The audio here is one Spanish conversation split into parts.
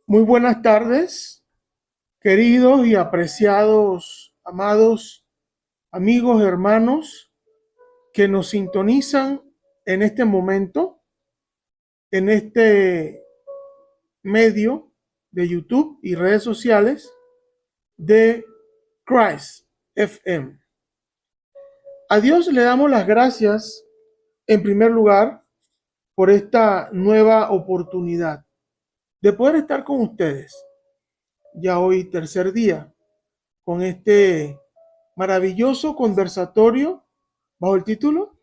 Muy buenas tardes, queridos y apreciados, amados amigos, hermanos que nos sintonizan en este momento, en este medio de YouTube y redes sociales de Christ FM. A Dios le damos las gracias en primer lugar por esta nueva oportunidad de poder estar con ustedes. Ya hoy tercer día con este maravilloso conversatorio bajo el título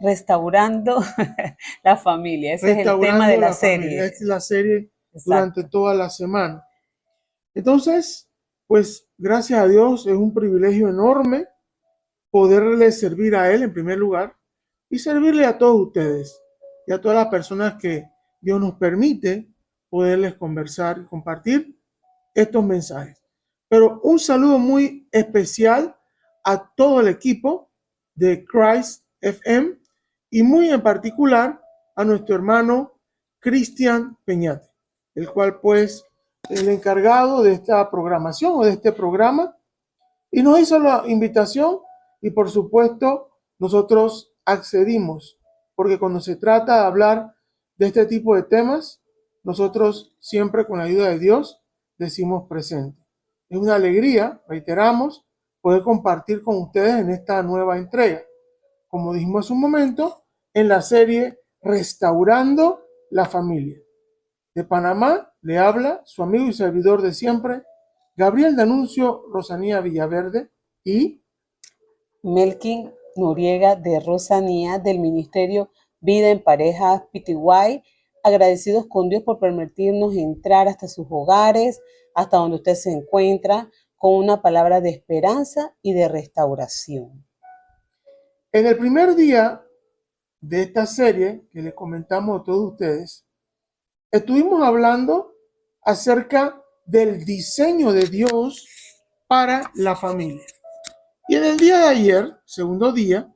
Restaurando la familia. Ese es el tema de Restaurando la la familia. serie. Esta es la serie durante Exacto. toda la semana. Entonces, pues gracias a Dios es un privilegio enorme poderle servir a Él en primer lugar y servirle a todos ustedes y a todas las personas que Dios nos permite poderles conversar y compartir estos mensajes. Pero un saludo muy especial a todo el equipo de Christ FM y muy en particular a nuestro hermano Cristian Peñate, el cual pues es el encargado de esta programación o de este programa y nos hizo la invitación y por supuesto nosotros accedimos porque cuando se trata de hablar de este tipo de temas, nosotros siempre con la ayuda de Dios decimos presente. Es una alegría, reiteramos, poder compartir con ustedes en esta nueva entrega. Como dijimos hace un momento, en la serie Restaurando la Familia. De Panamá le habla su amigo y servidor de siempre, Gabriel Danuncio Rosanía Villaverde y Melkin Noriega de Rosanía del Ministerio Vida en Parejas PTY, agradecidos con Dios por permitirnos entrar hasta sus hogares, hasta donde usted se encuentra, con una palabra de esperanza y de restauración. En el primer día de esta serie que les comentamos a todos ustedes, estuvimos hablando acerca del diseño de Dios para la familia. Y en el día de ayer, segundo día,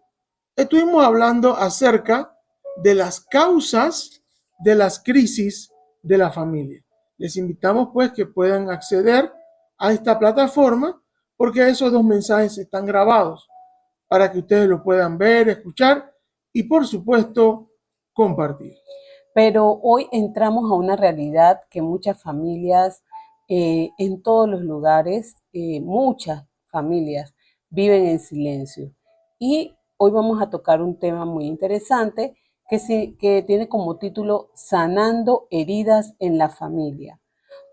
estuvimos hablando acerca de las causas de las crisis de la familia. Les invitamos pues que puedan acceder a esta plataforma porque esos dos mensajes están grabados para que ustedes lo puedan ver, escuchar y por supuesto compartir. Pero hoy entramos a una realidad que muchas familias en todos los lugares, muchas familias viven en silencio. Y hoy vamos a tocar un tema muy interesante que tiene como título Sanando heridas en la familia.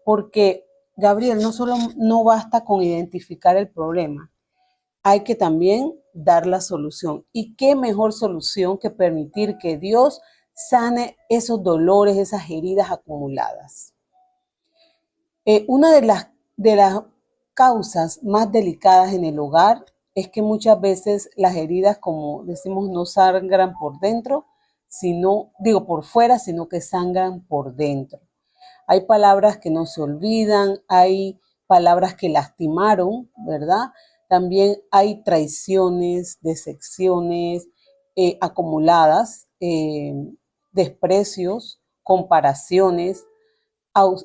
Porque, Gabriel, no solo no basta con identificar el problema, hay que también dar la solución. ¿Y qué mejor solución que permitir que Dios sane esos dolores, esas heridas acumuladas? Una de las causas más delicadas en el hogar es que muchas veces las heridas, como decimos, no sangran por dentro, sino, digo por fuera, sino que sangran por dentro. Hay palabras que no se olvidan, hay palabras que lastimaron, ¿verdad? También hay traiciones, decepciones acumuladas, desprecios, comparaciones,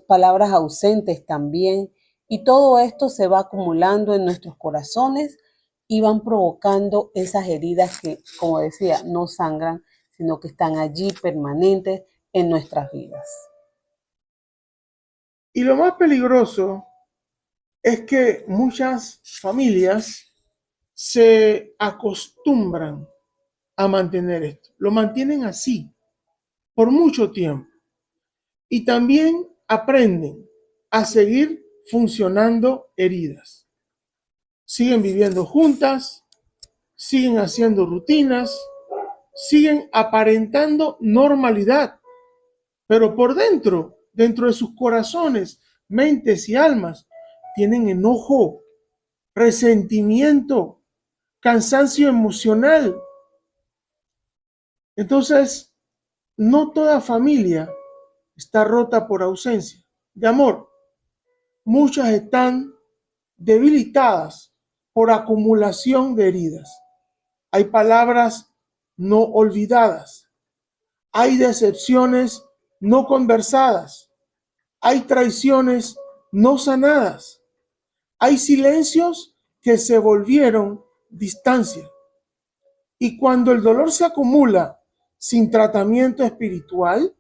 palabras ausentes también. Y todo esto se va acumulando en nuestros corazones y van provocando esas heridas que, como decía, no sangran, sino que están allí permanentes en nuestras vidas. Y lo más peligroso es que muchas familias se acostumbran a mantener esto. Lo mantienen así por mucho tiempo. Y también aprenden a seguir funcionando heridas. Siguen viviendo juntas, siguen haciendo rutinas, siguen aparentando normalidad, pero por dentro, dentro de sus corazones, mentes y almas, tienen enojo, resentimiento, cansancio emocional. Entonces, no toda familia está rota por ausencia de amor. Muchas están debilitadas por acumulación de heridas. Hay palabras no olvidadas. Hay decepciones no conversadas. hay traiciones no sanadas, hay silencios que se volvieron distancia. Y cuando el dolor se acumula sin tratamiento espiritual,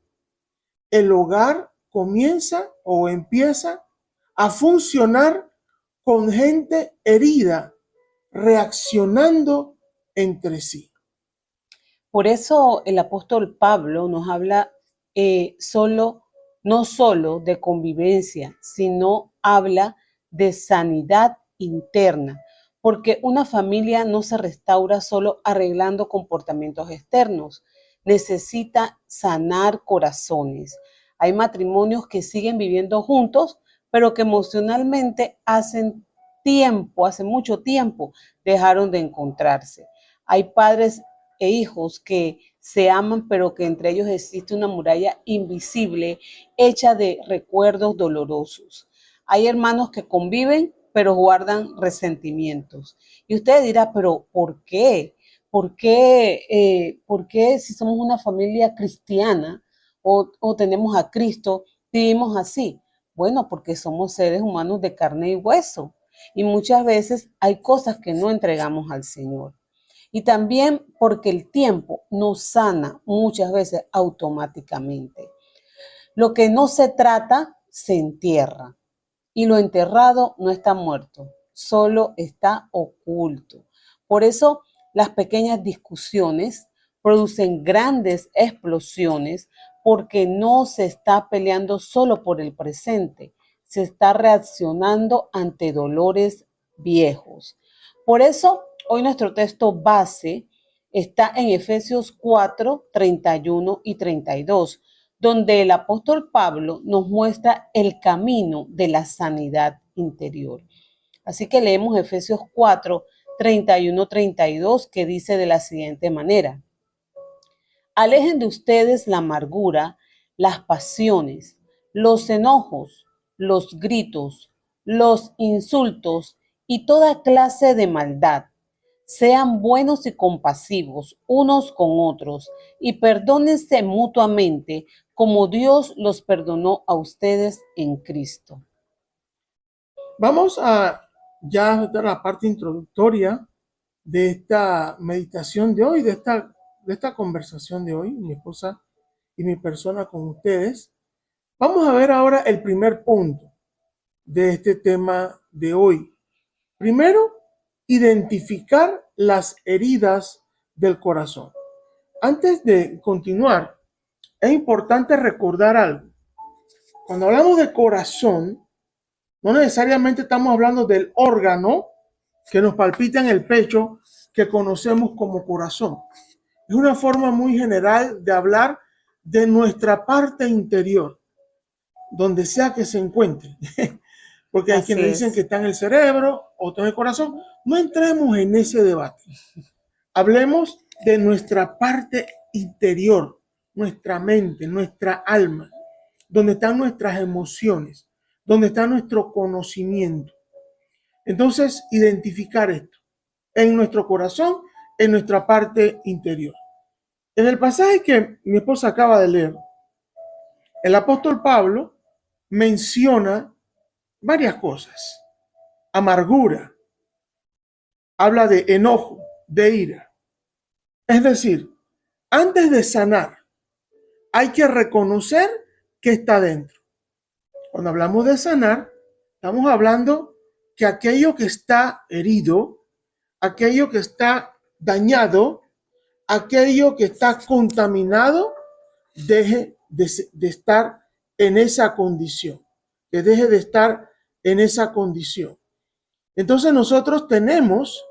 el hogar comienza o empieza a funcionar con gente herida, reaccionando entre sí. Por eso el apóstol Pablo nos habla no solo de convivencia, sino habla de sanidad interna, porque una familia no se restaura solo arreglando comportamientos externos, necesita sanar corazones. Hay matrimonios que siguen viviendo juntos, pero que emocionalmente hace mucho tiempo, dejaron de encontrarse. Hay padres e hijos que se aman, pero que entre ellos existe una muralla invisible hecha de recuerdos dolorosos. Hay hermanos que conviven, pero guardan resentimientos. Y usted dirá, pero ¿por qué? ¿Por qué si somos una familia cristiana o tenemos a Cristo, vivimos así? Bueno, porque somos seres humanos de carne y hueso. Y muchas veces hay cosas que no entregamos al Señor. Y también porque el tiempo nos sana muchas veces automáticamente. Lo que no se trata se entierra y lo enterrado no está muerto, solo está oculto. Por eso las pequeñas discusiones producen grandes explosiones porque no se está peleando solo por el presente, se está reaccionando ante dolores viejos. Por eso hoy nuestro texto base está en Efesios 4, 31 y 32, donde el apóstol Pablo nos muestra el camino de la sanidad interior. Así que leemos Efesios 4, 31, 32, que dice de la siguiente manera: alejen de ustedes la amargura, las pasiones, los enojos, los gritos, los insultos y toda clase de maldad. Sean buenos y compasivos unos con otros y perdónense mutuamente como Dios los perdonó a ustedes en Cristo. Vamos a ya dar la parte introductoria de esta meditación de hoy, de esta conversación de hoy, mi esposa y mi persona con ustedes. Vamos a ver ahora el primer punto de este tema de hoy. Primero, identificar las heridas del corazón. Antes de continuar, es importante recordar algo. Cuando hablamos de corazón, no necesariamente estamos hablando del órgano que nos palpita en el pecho, que conocemos como corazón. Es una forma muy general de hablar de nuestra parte interior, donde sea que se encuentre. Porque hay quienes dicen que está en el cerebro, otros en el corazón. No entremos en ese debate. Hablemos de nuestra parte interior, nuestra mente, nuestra alma, donde están nuestras emociones, donde está nuestro conocimiento. Entonces, identificar esto en nuestro corazón, en nuestra parte interior. En el pasaje que mi esposa acaba de leer, el apóstol Pablo menciona varias cosas. Amargura, habla de enojo, de ira. Es decir, antes de sanar, hay que reconocer que está dentro. Cuando hablamos de sanar, estamos hablando que aquello que está herido, aquello que está dañado, aquello que está contaminado, deje de estar en esa condición, que deje de estar en esa condición. Entonces nosotros tenemos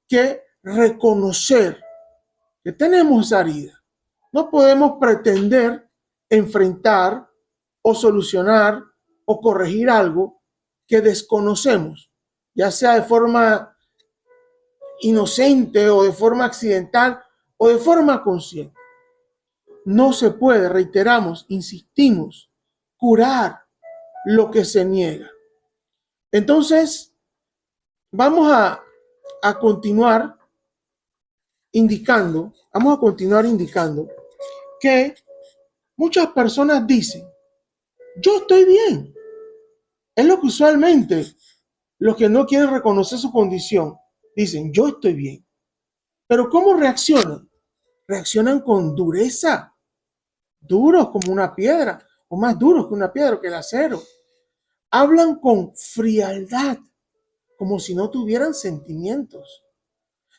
que reconocer que tenemos esa herida. No podemos pretender enfrentar o solucionar o corregir algo que desconocemos, ya sea de forma inocente o de forma accidental o de forma consciente. No se puede, reiteramos, insistimos, curar lo que se niega. Entonces, vamos a continuar indicando que muchas personas dicen, yo estoy bien. Es lo que usualmente los que no quieren reconocer su condición dicen, yo estoy bien. Pero ¿cómo reaccionan? Reaccionan con dureza, duros como una piedra, o más duros que una piedra, que el acero. Hablan con frialdad, como si no tuvieran sentimientos.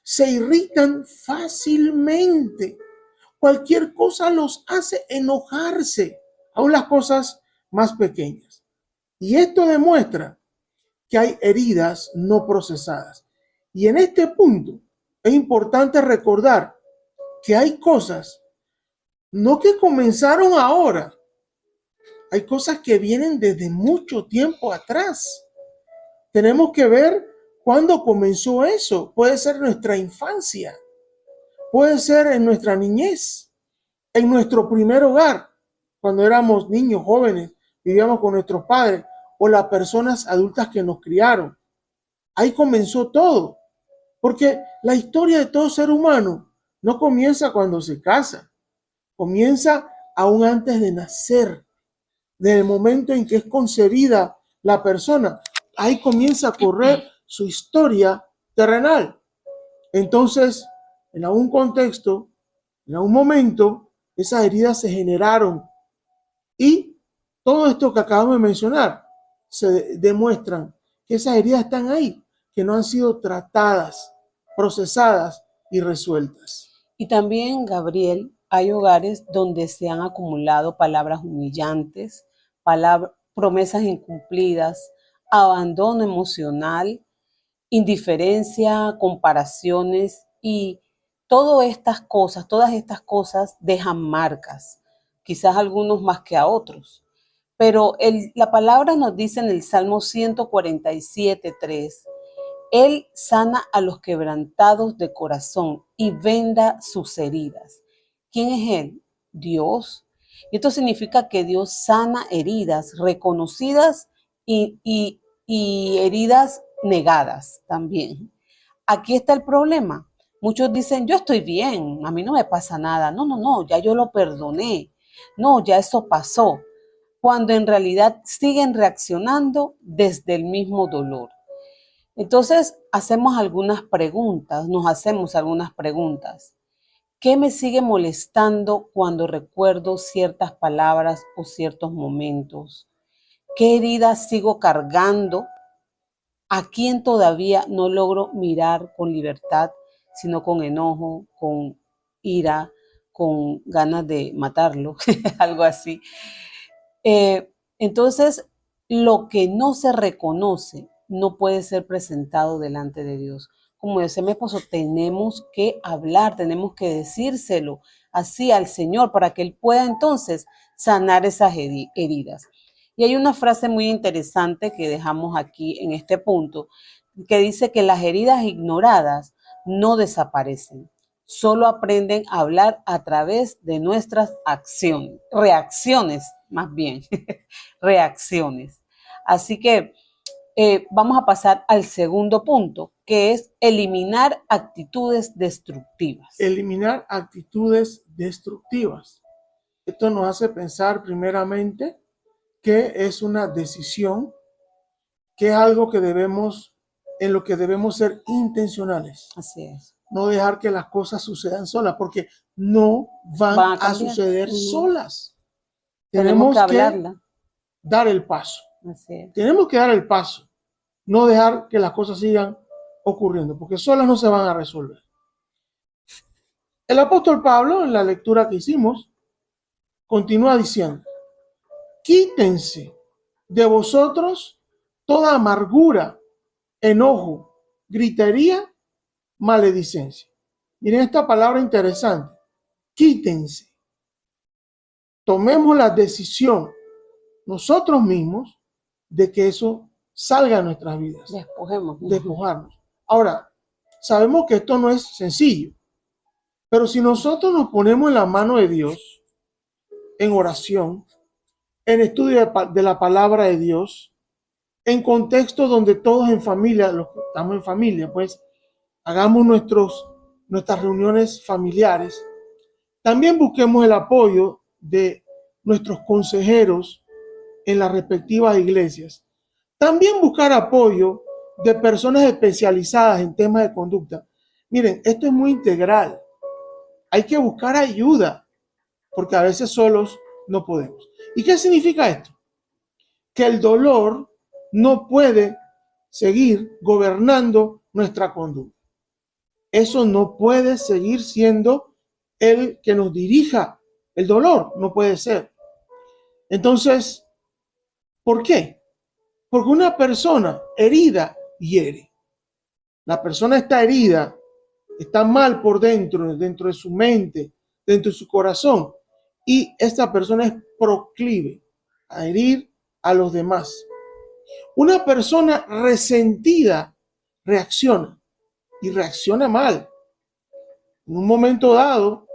Se irritan fácilmente. Cualquier cosa los hace enojarse, aun las cosas más pequeñas. Y esto demuestra que hay heridas no procesadas. Y en este punto es importante recordar que hay cosas no que comenzaron ahora, hay cosas que vienen desde mucho tiempo atrás. Tenemos que ver cuándo comenzó eso. Puede ser en nuestra infancia, puede ser en nuestra niñez, en nuestro primer hogar, cuando éramos niños, jóvenes, vivíamos con nuestros padres o las personas adultas que nos criaron. Ahí comenzó todo, porque la historia de todo ser humano no comienza cuando se casa, comienza aún antes de nacer, desde el momento en que es concebida la persona. Ahí comienza a correr su historia terrenal. Entonces, en algún contexto, en algún momento, esas heridas se generaron y todo esto que acabamos de mencionar se demuestran que esas heridas están ahí, que no han sido tratadas, procesadas y resueltas. Y también, Gabriel, hay hogares donde se han acumulado palabras humillantes, promesas incumplidas, abandono emocional, indiferencia, comparaciones y todas estas cosas dejan marcas, quizás algunos más que a otros. Pero la palabra nos dice en el Salmo 147:3, Él sana a los quebrantados de corazón y venda sus heridas. ¿Quién es Él? Dios. Y esto significa que Dios sana heridas reconocidas y heridas negadas también. Aquí está el problema. Muchos dicen, yo estoy bien, a mí no me pasa nada. No, no, no, ya yo lo perdoné. No, ya eso pasó. Cuando en realidad siguen reaccionando desde el mismo dolor. Entonces, nos hacemos algunas preguntas. ¿Qué me sigue molestando cuando recuerdo ciertas palabras o ciertos momentos? ¿Qué heridas sigo cargando? ¿A quién todavía no logro mirar con libertad, sino con enojo, con ira, con ganas de matarlo, algo así? Entonces, lo que no se reconoce no puede ser presentado delante de Dios. Como decía mi esposo, tenemos que hablar, tenemos que decírselo así al Señor para que Él pueda entonces sanar esas heridas. Y hay una frase muy interesante que dejamos aquí en este punto, que dice que las heridas ignoradas no desaparecen, solo aprenden a hablar a través de nuestras reacciones más bien, reacciones. Así que vamos a pasar al segundo punto, que es eliminar actitudes destructivas. Eliminar actitudes destructivas. Esto nos hace pensar primeramente que es una decisión, que es algo que en lo que debemos ser intencionales. Así es. No dejar que las cosas sucedan solas, porque no van a suceder solas. Tenemos que hablarla. Dar el paso. Así es. Tenemos que dar el paso. No dejar que las cosas sigan ocurriendo, porque solas no se van a resolver. El apóstol Pablo, en la lectura que hicimos, continúa diciendo, quítense de vosotros toda amargura, enojo, gritería, maledicencia. Miren esta palabra interesante. Quítense. Tomemos la decisión nosotros mismos de que eso salga de nuestras vidas. Despojarnos. Ahora, sabemos que esto no es sencillo, pero si nosotros nos ponemos en la mano de Dios, en oración, en estudio de la palabra de Dios, en contexto donde todos en familia, los que estamos en familia, pues hagamos nuestras reuniones familiares, también busquemos el apoyo de nuestros consejeros en las respectivas iglesias. También buscar apoyo de personas especializadas en temas de conducta. Miren, esto es muy integral. Hay que buscar ayuda, porque a veces solos no podemos. ¿Y qué significa esto? Que el dolor no puede seguir gobernando nuestra conducta. Eso no puede seguir siendo el que nos dirija. El dolor no puede ser. Entonces, ¿por qué? Porque una persona herida hiere. La persona está herida, está mal por dentro, dentro de su mente, dentro de su corazón. Y esta persona es proclive a herir a los demás. Una persona resentida reacciona y reacciona mal. En un momento dado,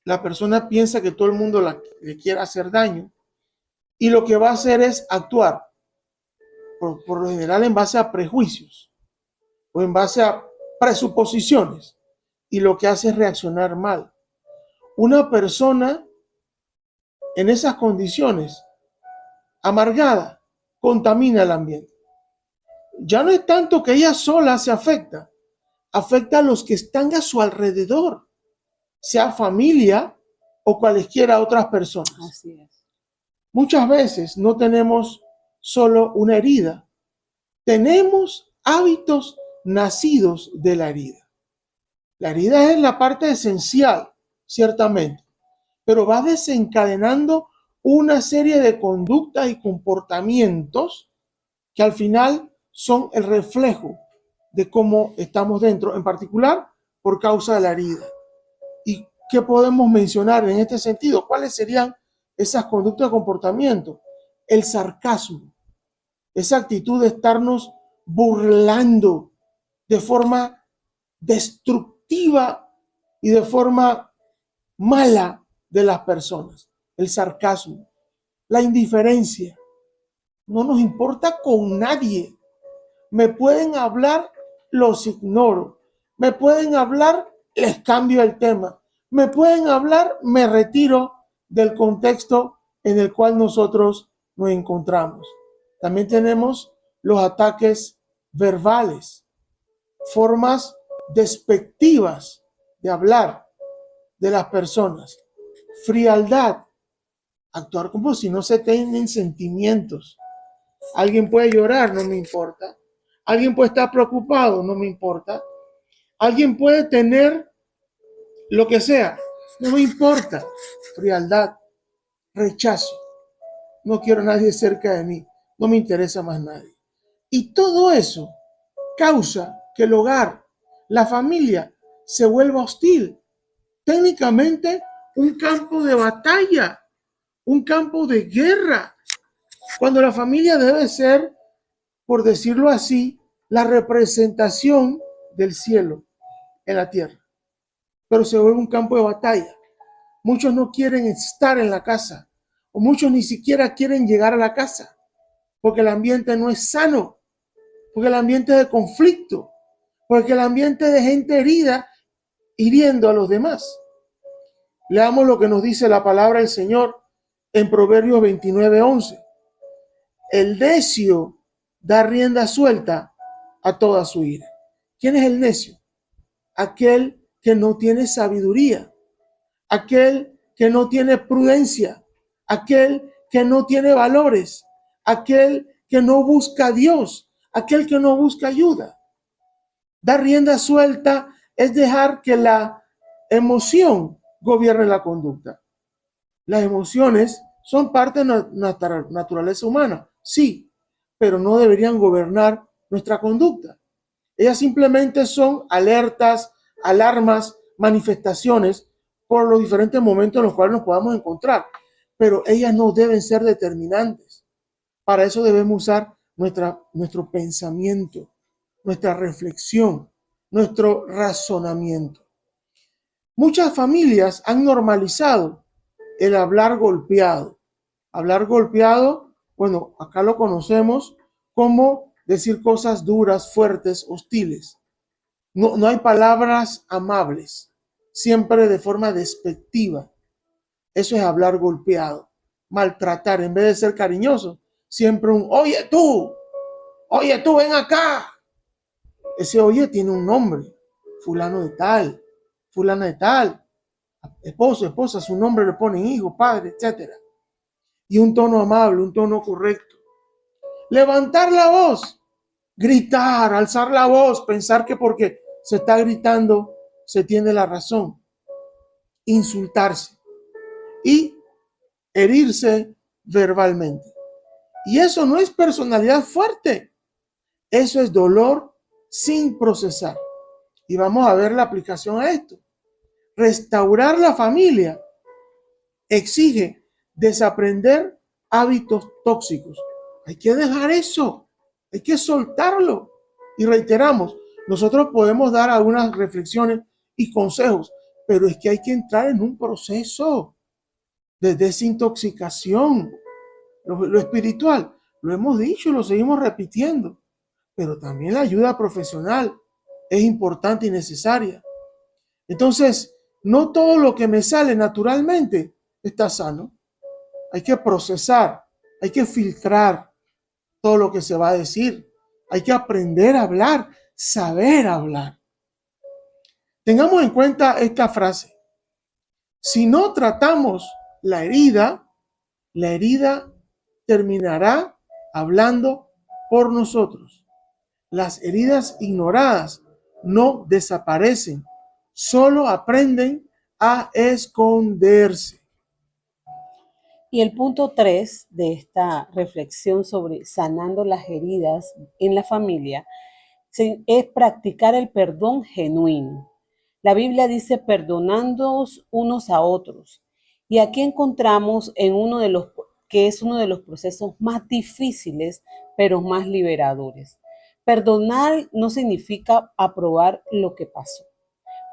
la persona piensa que todo el mundo le quiere hacer daño y lo que va a hacer es actuar, por lo general en base a prejuicios o en base a presuposiciones, y lo que hace es reaccionar mal. Una persona en esas condiciones, amargada, contamina el ambiente. Ya no es tanto que ella sola se afecta, afecta a los que están a su alrededor, sea familia o cualesquiera otras personas. Así es. Muchas veces no tenemos solo una herida, tenemos hábitos nacidos de la herida. La herida es la parte esencial, ciertamente, pero va desencadenando una serie de conductas y comportamientos que al final son el reflejo de cómo estamos dentro, en particular por causa de la herida. ¿Y qué podemos mencionar en este sentido? ¿Cuáles serían esas conductas de comportamiento? El sarcasmo, esa actitud de estarnos burlando de forma destructiva y de forma mala de las personas. El sarcasmo, la indiferencia. No nos importa con nadie. Me pueden hablar, los ignoro. Me pueden hablar, les cambio el tema. Me pueden hablar, me retiro del contexto en el cual nosotros nos encontramos. También tenemos los ataques verbales, formas despectivas de hablar de las personas, frialdad, actuar como si no se tienen sentimientos. Alguien puede llorar, no me importa. Alguien puede estar preocupado, no me importa. Alguien puede tener lo que sea, no me importa. Frialdad, rechazo. No quiero a nadie cerca de mí, no me interesa más nadie. Y todo eso causa que el hogar, la familia, se vuelva hostil. Técnicamente, un campo de batalla, un campo de guerra, cuando la familia debe ser, por decirlo así, la representación del cielo en la tierra. Pero se vuelve un campo de batalla. Muchos no quieren estar en la casa, o muchos ni siquiera quieren llegar a la casa, porque el ambiente no es sano, porque el ambiente es de conflicto, porque el ambiente es de gente herida, hiriendo a los demás. Leamos lo que nos dice la palabra del Señor en Proverbios 29:11. El necio da rienda suelta a toda su ira. ¿Quién es el necio? Aquel que no tiene sabiduría, aquel que no tiene prudencia, aquel que no tiene valores, aquel que no busca a Dios, aquel que no busca ayuda. Dar rienda suelta es dejar que la emoción gobierne la conducta. Las emociones son parte de nuestra naturaleza humana, sí, pero no deberían gobernar nuestra conducta. Ellas simplemente son alertas, alarmas, manifestaciones por los diferentes momentos en los cuales nos podamos encontrar, pero ellas no deben ser determinantes. Para eso debemos usar nuestro pensamiento, nuestra reflexión, nuestro razonamiento. Muchas familias han normalizado el hablar golpeado. Hablar golpeado, bueno, acá lo conocemos como decir cosas duras, fuertes, hostiles. No hay palabras amables, siempre de forma despectiva. Eso es hablar golpeado. maltratar, en vez de ser cariñoso, siempre un oye tú, ven acá. Ese oye tiene un nombre, fulano de tal, fulana de tal, esposo, esposa, su nombre le ponen hijo, padre, etcétera. Y un tono amable, un tono correcto. Levantar la voz, gritar, alzar la voz, pensar que porque se está gritando se tiene la razón. Insultarse y herirse verbalmente. Y eso no es personalidad fuerte, eso es dolor sin procesar. Y vamos a ver la aplicación a esto. Restaurar la familia exige desaprender hábitos tóxicos. Hay que dejar eso, hay que soltarlo. Y reiteramos, nosotros podemos dar algunas reflexiones y consejos, pero es que hay que entrar en un proceso de desintoxicación. Lo espiritual, lo hemos dicho, lo seguimos repitiendo, pero también la ayuda profesional es importante y necesaria. Entonces, no todo lo que me sale naturalmente está sano. Hay que procesar, hay que filtrar todo lo que se va a decir. Hay que aprender a hablar, saber hablar. Tengamos en cuenta esta frase. Si no tratamos la herida terminará hablando por nosotros. Las heridas ignoradas no desaparecen, solo aprenden a esconderse. Y el punto 3 de esta reflexión sobre sanando las heridas en la familia es practicar el perdón genuino. La Biblia dice perdonándoos unos a otros. Y aquí encontramos en uno de los que es uno de los procesos más difíciles, pero más liberadores. Perdonar no significa aprobar lo que pasó.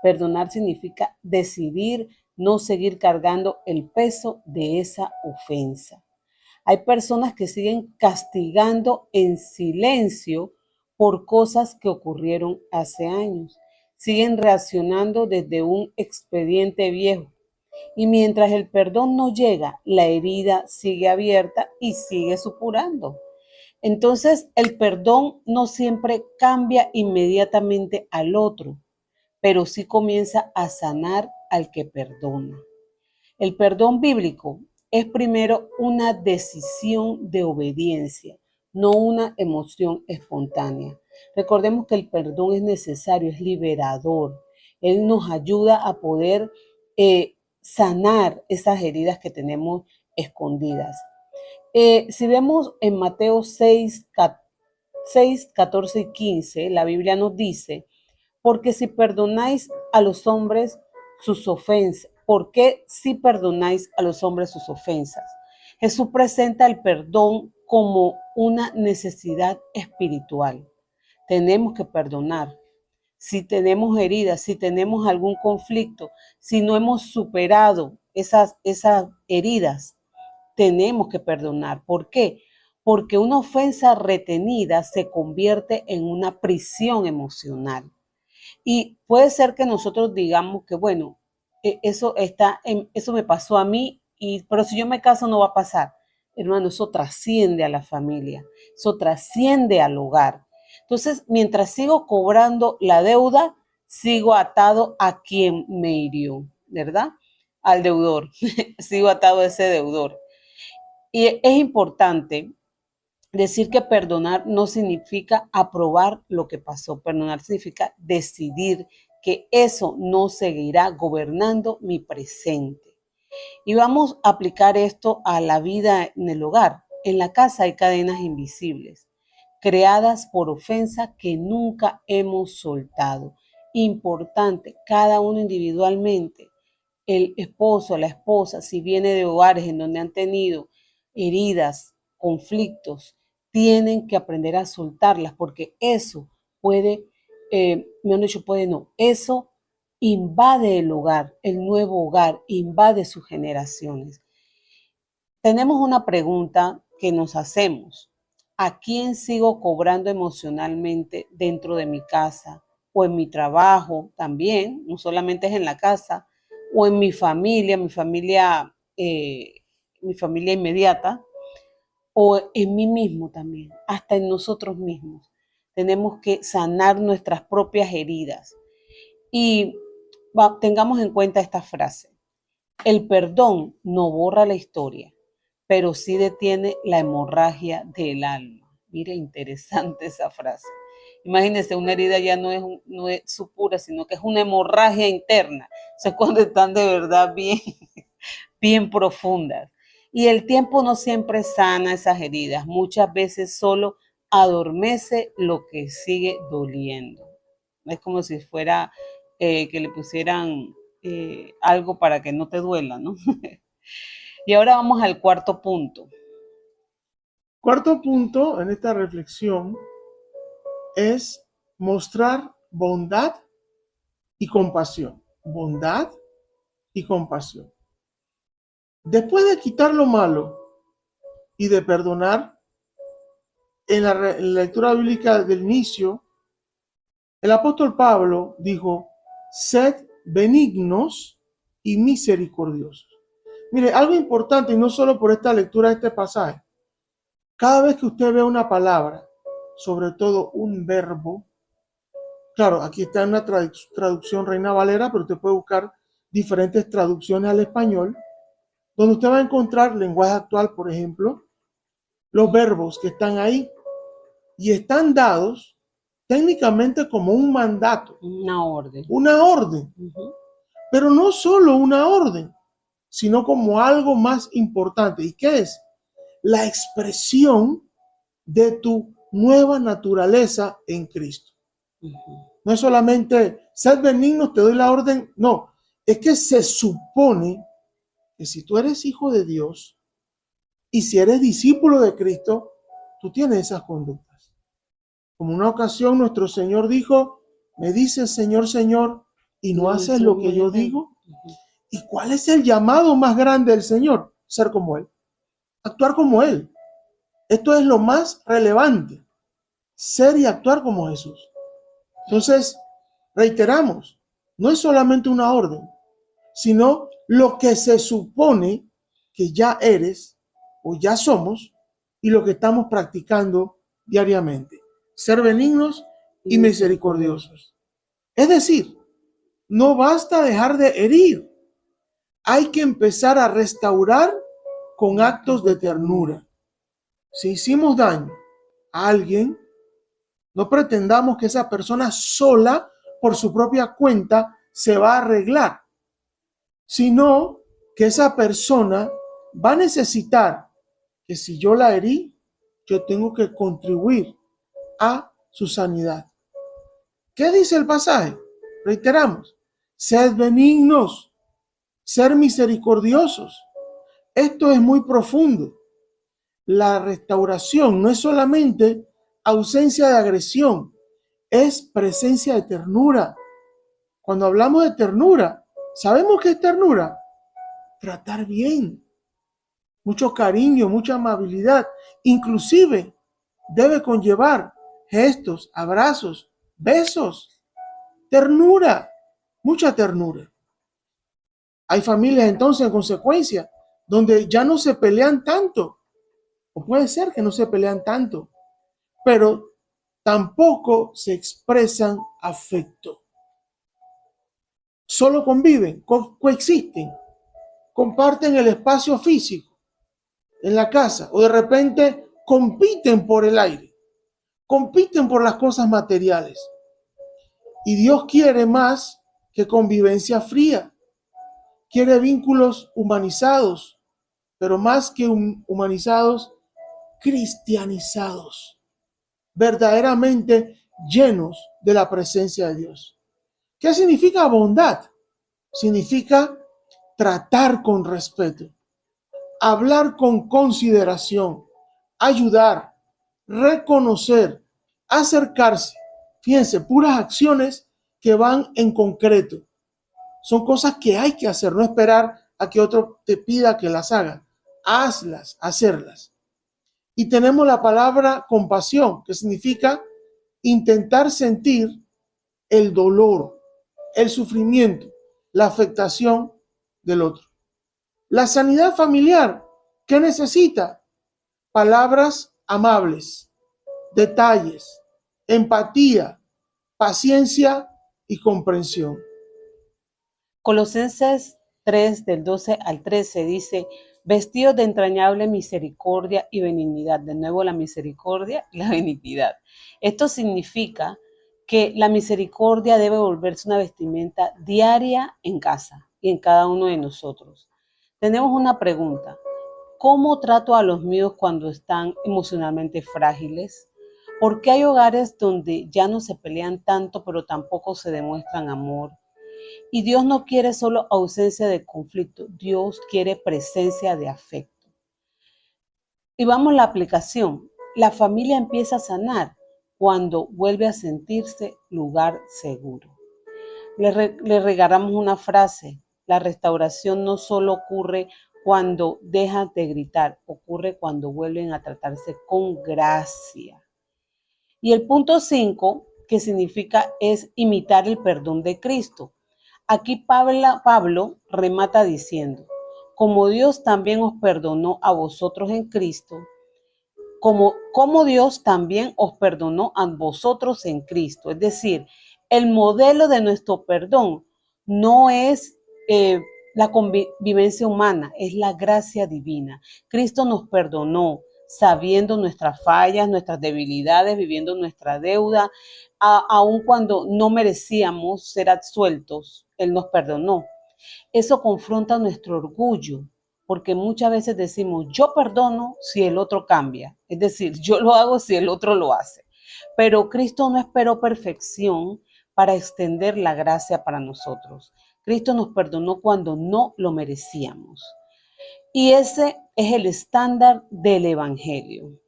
Perdonar significa decidir no seguir cargando el peso de esa ofensa. Hay personas que siguen castigando en silencio por cosas que ocurrieron hace años. Siguen reaccionando desde un expediente viejo. Y mientras el perdón no llega, la herida sigue abierta y sigue supurando. Entonces, el perdón no siempre cambia inmediatamente al otro, pero sí comienza a sanar al que perdona. El perdón bíblico es primero una decisión de obediencia, no una emoción espontánea. Recordemos que el perdón es necesario, es liberador. Él nos ayuda a poder sanar esas heridas que tenemos escondidas. Si vemos en Mateo 6, 14 y 15, la Biblia nos dice, porque si perdonáis a los hombres sus ofensas, ¿por qué si perdonáis a los hombres sus ofensas? Jesús presenta el perdón como una necesidad espiritual. Tenemos que perdonar. Si tenemos heridas, si tenemos algún conflicto, si no hemos superado esas heridas, tenemos que perdonar. ¿Por qué? Porque una ofensa retenida se convierte en una prisión emocional. Y puede ser que nosotros digamos que, bueno, eso me pasó a mí, pero si yo me caso no va a pasar. Hermano, eso trasciende a la familia, eso trasciende al hogar. Entonces, mientras sigo cobrando la deuda, sigo atado a quien me hirió, ¿verdad? Al deudor, sigo atado a ese deudor. Y es importante decir que perdonar no significa aprobar lo que pasó. Perdonar significa decidir que eso no seguirá gobernando mi presente. Y vamos a aplicar esto a la vida en el hogar. En la casa hay cadenas invisibles, creadas por ofensa que nunca hemos soltado. Importante, cada uno individualmente. El esposo, la esposa, si viene de hogares en donde han tenido heridas, conflictos, tienen que aprender a soltarlas porque eso puede, me han dicho, puede no, eso invade el hogar, el nuevo hogar, invade sus generaciones. Tenemos una pregunta que nos hacemos. ¿A quién sigo cobrando emocionalmente dentro de mi casa o en mi trabajo también? No solamente es en la casa, o en mi familia mi familia inmediata, o en mí mismo también, hasta en nosotros mismos. Tenemos que sanar nuestras propias heridas. Y tengamos en cuenta esta frase. El perdón no borra la historia, pero sí detiene la hemorragia del alma. Mire, interesante esa frase. Imagínense, una herida ya no es supura, sino que es una hemorragia interna. Eso es cuando están de verdad bien, bien profundas. Y el tiempo no siempre sana esas heridas. Muchas veces solo adormece lo que sigue doliendo. Es como si fuera que le pusieran algo para que no te duela, ¿no? Y ahora vamos al cuarto punto. Cuarto punto en esta reflexión es mostrar bondad y compasión. Bondad y compasión. Después de quitar lo malo y de perdonar, en la lectura bíblica del inicio, el apóstol Pablo dijo, sed benignos y misericordiosos. Mire, algo importante, y no solo por esta lectura de este pasaje, cada vez que usted ve una palabra, sobre todo un verbo, claro, aquí está en una traducción Reina Valera, pero usted puede buscar diferentes traducciones al español, donde usted va a encontrar lenguaje actual, por ejemplo, los verbos que están ahí y están dados técnicamente como un mandato. Una orden. Una orden. Pero no solo una orden, sino como algo más importante. ¿Y qué es? La expresión de tu nueva naturaleza en Cristo. No es solamente ser benigno, te doy la orden. No, es que se supone que si tú eres hijo de Dios y si eres discípulo de Cristo, tú tienes esas conductas. Como una ocasión nuestro Señor dijo, me dices Señor, Señor, y no haces lo que yo digo. ¿Y cuál es el llamado más grande del Señor? Ser como Él, actuar como Él. Esto es lo más relevante, ser y actuar como Jesús. Entonces, reiteramos, no es solamente una orden, sino lo que se supone que ya eres o ya somos y lo que estamos practicando diariamente. Ser benignos y misericordiosos. Es decir, no basta dejar de herir. Hay que empezar a restaurar con actos de ternura. Si hicimos daño a alguien, no pretendamos que esa persona sola, por su propia cuenta, se va a arreglar, sino que esa persona va a necesitar que si yo la herí, yo tengo que contribuir a su sanidad. ¿Qué dice el pasaje? Reiteramos, sed benignos, ser misericordiosos. Esto es muy profundo. La restauración no es solamente ausencia de agresión, es presencia de ternura. Cuando hablamos de ternura, ¿sabemos qué es ternura? Tratar bien, mucho cariño, mucha amabilidad. Inclusive debe conllevar gestos, abrazos, besos, ternura, mucha ternura. Hay familias entonces en consecuencia donde ya no se pelean tanto, o puede ser que no se pelean tanto, pero tampoco se expresan afecto. Solo conviven, coexisten, comparten el espacio físico en la casa o de repente compiten por el aire, compiten por las cosas materiales. Y Dios quiere más que convivencia fría, quiere vínculos humanizados, pero más que humanizados, cristianizados, verdaderamente llenos de la presencia de Dios. ¿Qué significa bondad? Significa tratar con respeto, hablar con consideración, ayudar, reconocer, acercarse. Fíjense, puras acciones que van en concreto. Son cosas que hay que hacer, no esperar a que otro te pida que las haga. Hazlas, hacerlas. Y tenemos la palabra compasión, que significa intentar sentir el dolor, el sufrimiento, la afectación del otro. La sanidad familiar ¿Qué necesita? Palabras amables, detalles, empatía, paciencia y comprensión. Colosenses 3, del 12 al 13 dice, vestidos de entrañable misericordia y benignidad. De nuevo la misericordia y la benignidad. Esto significa que la misericordia debe volverse una vestimenta diaria en casa y en cada uno de nosotros. Tenemos una pregunta. ¿Cómo trato a los míos cuando están emocionalmente frágiles? ¿Por qué hay hogares donde ya no se pelean tanto, pero tampoco se demuestran amor? Y Dios no quiere solo ausencia de conflicto, Dios quiere presencia de afecto. Y vamos a la aplicación. La familia empieza a sanar cuando vuelve a sentirse lugar seguro. Le regalamos una frase. La restauración no solo ocurre cuando dejan de gritar, ocurre cuando vuelven a tratarse con gracia. Y el punto 5, que significa es imitar el perdón de Cristo. Aquí Pablo remata diciendo, como Dios también os perdonó a vosotros en Cristo, como Dios también os perdonó a vosotros en Cristo. Es decir, el modelo de nuestro perdón no es la convivencia humana, es la gracia divina. Cristo nos perdonó sabiendo nuestras fallas, nuestras debilidades, viviendo nuestra deuda, aun cuando no merecíamos ser absueltos, Él nos perdonó. Eso confronta nuestro orgullo, porque muchas veces decimos, yo perdono si el otro cambia. Es decir, yo lo hago si el otro lo hace. Pero Cristo no esperó perfección para extender la gracia para nosotros. Cristo nos perdonó cuando no lo merecíamos. Y ese es el estándar del Evangelio.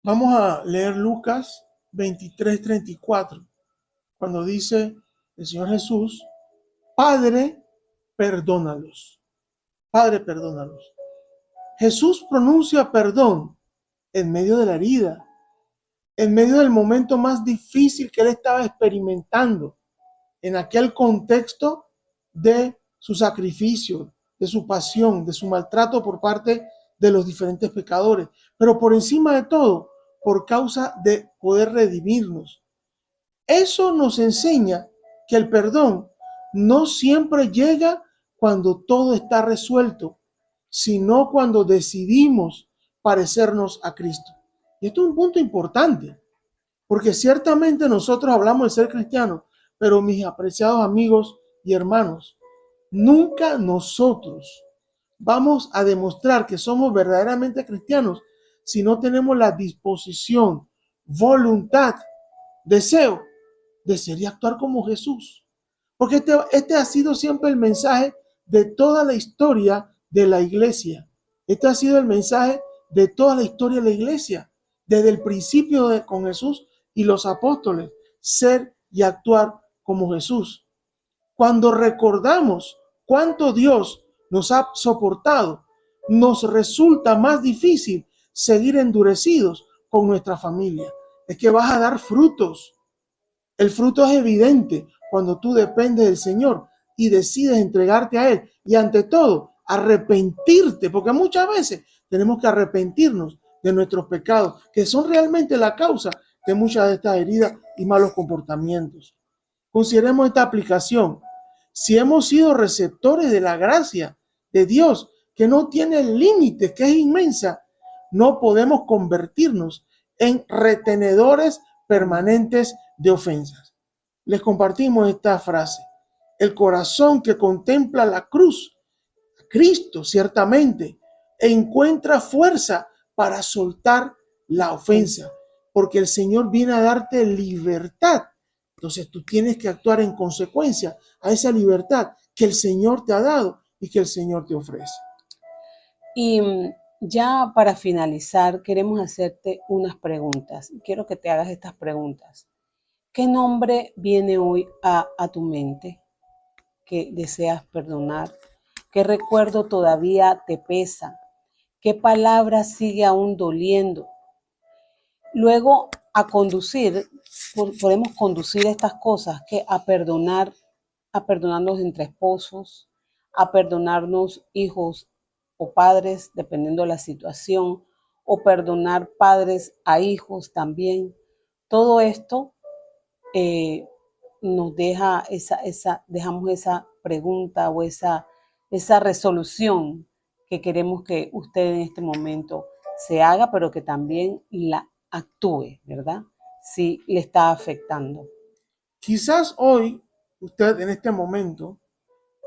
Vamos a leer Lucas 23:34, cuando dice el Señor Jesús, Padre, perdónalos. Padre, perdónalos. Jesús pronuncia perdón en medio de la herida, en medio del momento más difícil que él estaba experimentando, en aquel contexto de su sacrificio, de su pasión, de su maltrato por parte de los diferentes pecadores, pero por encima de todo, por causa de poder redimirnos. Eso nos enseña que el perdón no siempre llega cuando todo está resuelto, sino cuando decidimos parecernos a Cristo. Y esto es un punto importante, porque ciertamente nosotros hablamos de ser cristianos, pero mis apreciados amigos y hermanos, nunca nosotros vamos a demostrar que somos verdaderamente cristianos si no tenemos la disposición, voluntad, deseo de ser y actuar como Jesús. Porque este ha sido siempre el mensaje de toda la historia de la iglesia. Este ha sido el mensaje de toda la historia de la iglesia, desde el principio con Jesús y los apóstoles, ser y actuar como Jesús. Cuando recordamos cuánto Dios nos ha soportado, nos resulta más difícil seguir endurecidos con nuestra familia. Es que vas a dar frutos. El fruto es evidente cuando tú dependes del Señor y decides entregarte a Él. Y ante todo, arrepentirte, porque muchas veces tenemos que arrepentirnos de nuestros pecados, que son realmente la causa de muchas de estas heridas y malos comportamientos. Consideremos esta aplicación. Si hemos sido receptores de la gracia de Dios, que no tiene límites, que es inmensa, no podemos convertirnos en retenedores permanentes de ofensas. Les compartimos esta frase. El corazón que contempla la cruz, Cristo ciertamente, encuentra fuerza para soltar la ofensa, porque el Señor viene a darte libertad. Entonces tú tienes que actuar en consecuencia a esa libertad que el Señor te ha dado y que el Señor te ofrece. Y ya para finalizar, queremos hacerte unas preguntas. Quiero que te hagas estas preguntas. ¿Qué nombre viene hoy a tu mente que deseas perdonar? ¿Qué recuerdo todavía te pesa? ¿Qué palabra sigue aún doliendo? Luego, a conducir, podemos conducir estas cosas que a perdonarnos entre esposos, a perdonarnos hijos o padres, dependiendo de la situación, o perdonar padres a hijos también. Todo esto nos deja dejamos esa pregunta o esa resolución que queremos que usted en este momento se haga, pero que también la actúe, ¿verdad? Si le está afectando. Quizás hoy usted en este momento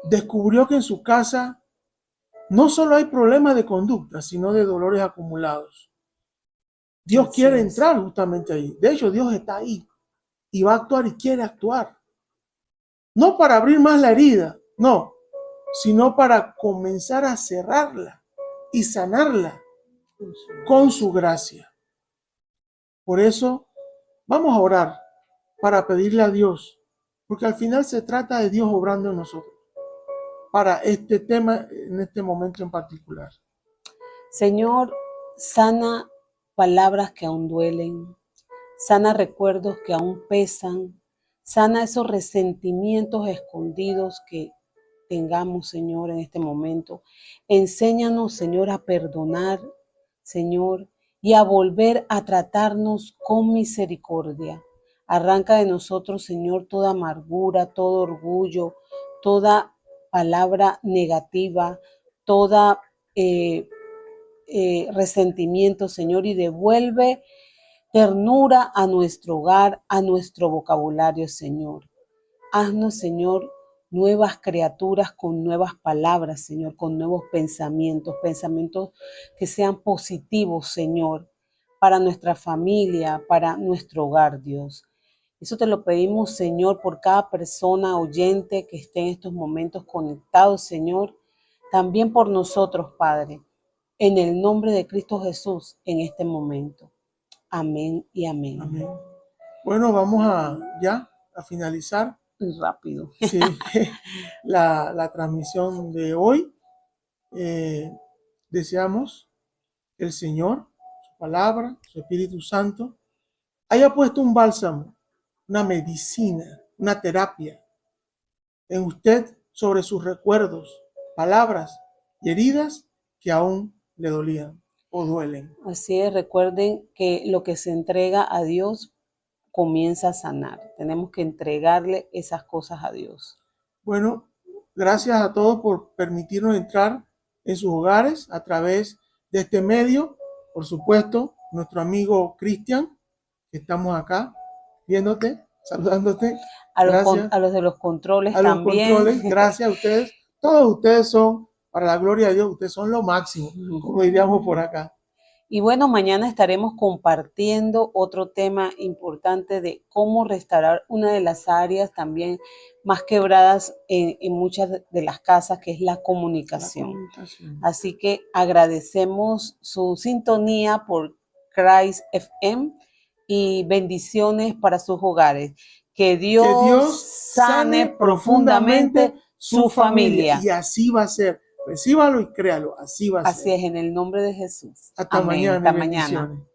descubrió que en su casa no solo hay problemas de conducta, sino de dolores acumulados. Dios quiere entrar justamente ahí. De hecho, Dios está ahí y va a actuar y quiere actuar. No para abrir más la herida, no, sino para comenzar a cerrarla y sanarla con su gracia. Por eso vamos a orar para pedirle a Dios, porque al final se trata de Dios obrando en nosotros, para este tema en este momento en particular. Señor, sana palabras que aún duelen, sana recuerdos que aún pesan, sana esos resentimientos escondidos que tengamos, Señor, en este momento. Enséñanos, Señor, a perdonar, Señor, y a volver a tratarnos con misericordia. Arranca de nosotros, Señor, toda amargura, todo orgullo, toda palabra negativa, toda resentimiento, Señor, y devuelve ternura a nuestro hogar, a nuestro vocabulario, Señor. Haznos, Señor, nuevas criaturas con nuevas palabras, Señor, con nuevos pensamientos, pensamientos que sean positivos, Señor, para nuestra familia, para nuestro hogar, Dios. Eso te lo pedimos, Señor, por cada persona oyente que esté en estos momentos conectados, Señor. También por nosotros, Padre, en el nombre de Cristo Jesús, en este momento. Amén y amén. Amén. Bueno, vamos ya a finalizar. Rápido. Sí, la transmisión de hoy. Deseamos que el Señor, su palabra, su Espíritu Santo, haya puesto un bálsamo, una medicina, una terapia en usted sobre sus recuerdos, palabras y heridas que aún le dolían o duelen. Así es, recuerden que lo que se entrega a Dios comienza a sanar. Tenemos que entregarle esas cosas a Dios. Bueno, gracias a todos por permitirnos entrar en sus hogares a través de este medio. Por supuesto, nuestro amigo Cristian, que estamos acá viéndote, saludándote. A los de los controles a los también. Controles, gracias a ustedes. Todos ustedes son, para la gloria de Dios, ustedes son lo máximo, como diríamos por acá. Y bueno, mañana estaremos compartiendo otro tema importante de cómo restaurar una de las áreas también más quebradas en muchas de las casas, que es la comunicación. Así que agradecemos su sintonía por Christ FM y bendiciones para sus hogares. Que Dios sane profundamente su familia. Y así va a ser. Recíbalo y créalo. Así va a ser. Así es, en el nombre de Jesús. Hasta Amén. mañana. Hasta mañana.